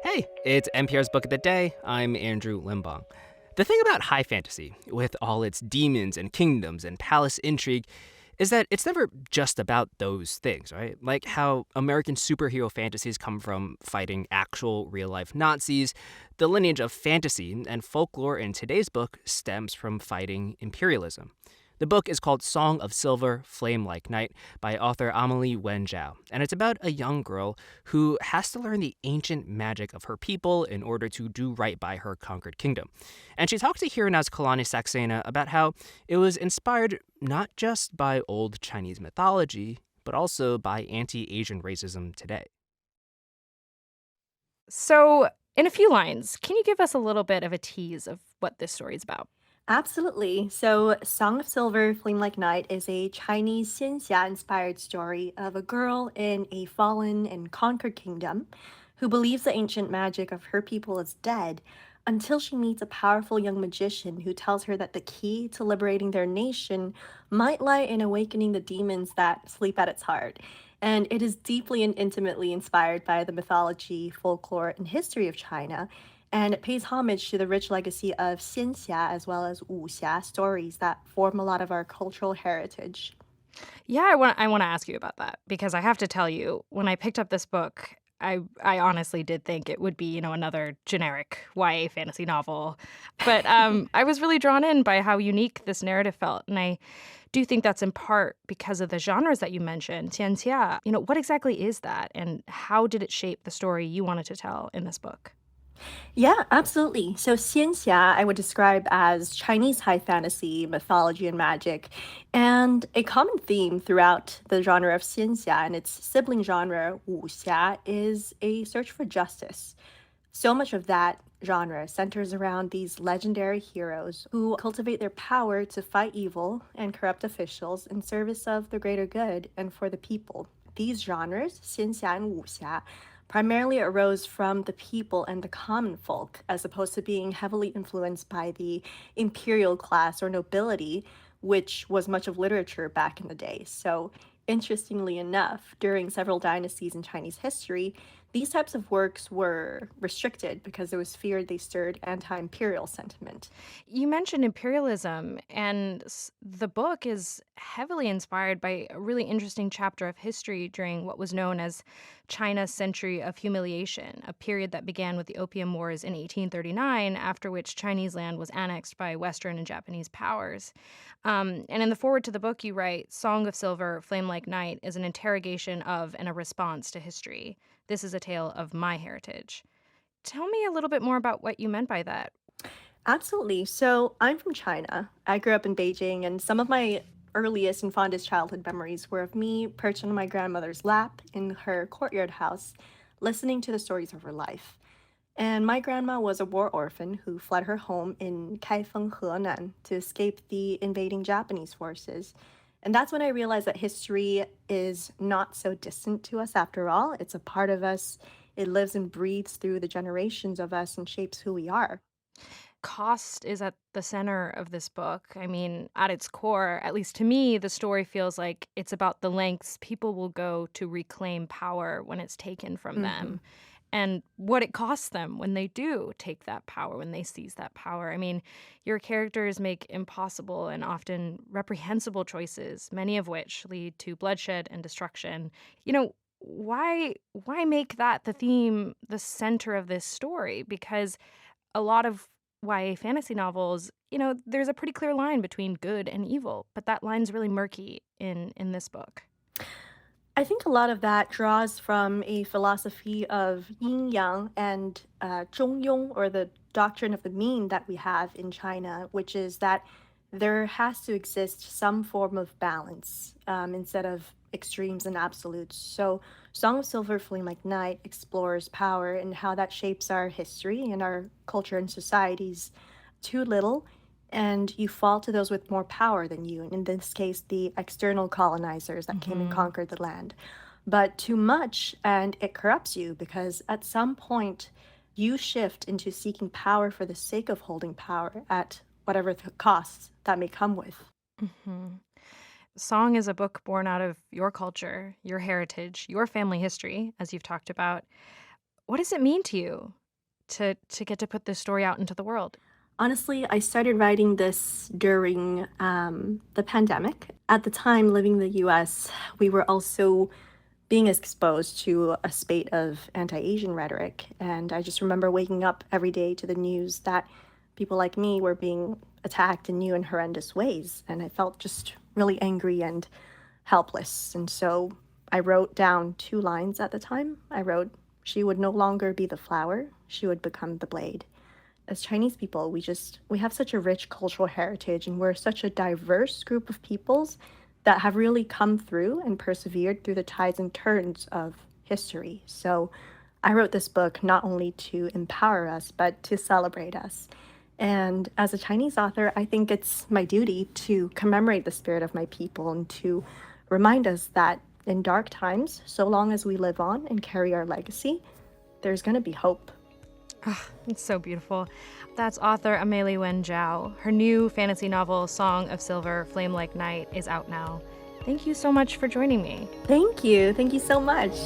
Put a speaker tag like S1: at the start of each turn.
S1: Hey, it's NPR's Book of the Day. I'm Andrew Limbong. The thing about high fantasy, with all its demons and kingdoms and palace intrigue, is that it's never just about those things, right? Like how American superhero fantasies come from fighting actual real life Nazis, the lineage of fantasy and folklore in today's book stems from fighting imperialism. The book is called Song of Silver, Flame Like Night by author Amélie Wen Zhao, and it's about a young girl who has to learn the ancient magic of her people in order to do right by her conquered kingdom. And she talked to Here Now's Kalyani Saxena about how it was inspired not just by old Chinese mythology, but also by anti-Asian racism today.
S2: So, in a few lines, can you give us a little bit of a tease of what this story is about?
S3: Absolutely. So, Song of Silver, Flame Like Night is a Chinese xianxia inspired story of a girl in a fallen and conquered kingdom who believes the ancient magic of her people is dead until she meets a powerful young magician who tells her that the key to liberating their nation might lie in awakening the demons that sleep at its heart. And it is deeply and intimately inspired by the mythology, folklore, and history of China, and it pays homage to the rich legacy of xianxia as well as wuxia stories that form a lot of our cultural heritage.
S2: Yeah, I want to ask you about that because I have to tell you, when I picked up this book, I honestly did think it would be, another generic YA fantasy novel. But I was really drawn in by how unique this narrative felt, and I do think that's in part because of the genres that you mentioned, xianxia. What exactly is that, and how did it shape the story you wanted to tell in this book?
S3: Yeah, absolutely. So, xianxia I would describe as Chinese high fantasy, mythology, and magic. And a common theme throughout the genre of xianxia and its sibling genre, wuxia, is a search for justice. So much of that genre centers around these legendary heroes who cultivate their power to fight evil and corrupt officials in service of the greater good and for the people. These genres, xinxia and wuxia, primarily arose from the people and the common folk, as opposed to being heavily influenced by the imperial class or nobility, which was much of literature back in the day. So, interestingly enough, during several dynasties in Chinese history, these types of works were restricted because it was feared they stirred anti imperial sentiment.
S2: You mentioned imperialism, and the book is heavily inspired by a really interesting chapter of history during what was known as China's Century of Humiliation, a period that began with the Opium Wars in 1839, after which Chinese land was annexed by Western and Japanese powers. And in the foreword to the book, you write Song of Silver, Flame Like Night is an interrogation of and a response to history. This is a tale of my heritage. Tell me a little bit more about what you meant by that.
S3: Absolutely. So I'm from China. I grew up in Beijing, and some of my earliest and fondest childhood memories were of me perched on my grandmother's lap in her courtyard house, listening to the stories of her life. And my grandma was a war orphan who fled her home in Kaifeng, Henan, to escape the invading Japanese forces. And that's when I realized that history is not so distant to us after all. It's a part of us. It lives and breathes through the generations of us and shapes who we are.
S2: Cost is at the center of this book. I mean, at its core, at least to me, the story feels like it's about the lengths people will go to reclaim power when it's taken from
S3: Hmm.
S2: them and what it costs them when they do take that power, when they seize that power. I mean, your characters make impossible and often reprehensible choices, many of which lead to bloodshed and destruction. Why make that the theme, the center of this story? Because a lot of YA fantasy novels, there's a pretty clear line between good and evil, but that line's really murky in this book.
S3: I think a lot of that draws from a philosophy of yin yang and zhongyong, or the doctrine of the mean that we have in China, which is that there has to exist some form of balance instead of extremes and absolutes. So, Song of Silver, Flame Like Night explores power and how that shapes our history and our culture and societies. Too little and you fall to those with more power than you, and in this case, the external colonizers that came and
S2: Mhm.
S3: conquered the land. But too much, and it corrupts you because at some point, you shift into seeking power for the sake of holding power at whatever the costs that may come with.
S2: Mhm. Song is a book born out of your culture, your heritage, your family history, as you've talked about. What does it mean to you to get to put this story out into the world?
S3: Honestly, I started writing this during the pandemic. At the time, living in the US, we were also being exposed to a spate of anti Asian rhetoric. And I just remember waking up every day to the news that people like me were being attacked in new and horrendous ways. And I felt just really angry and helpless. And so I wrote down two lines at the time. I wrote, "She would no longer be the flower, she would become the blade." As Chinese people, we have such a rich cultural heritage, and we're such a diverse group of peoples that have really come through and persevered through the tides and turns of history. So I wrote this book not only to empower us, but to celebrate us. And as a Chinese author, I think it's my duty to commemorate the spirit of my people and to remind us that in dark times, so long as we live on and carry our legacy, there's going to be hope.
S2: It's so beautiful. That's author Amélie Wen Zhao. Her new fantasy novel, Song of Silver, Flame Like Night, is out now. Thank you so much for joining me.
S3: Thank you. Thank you so much.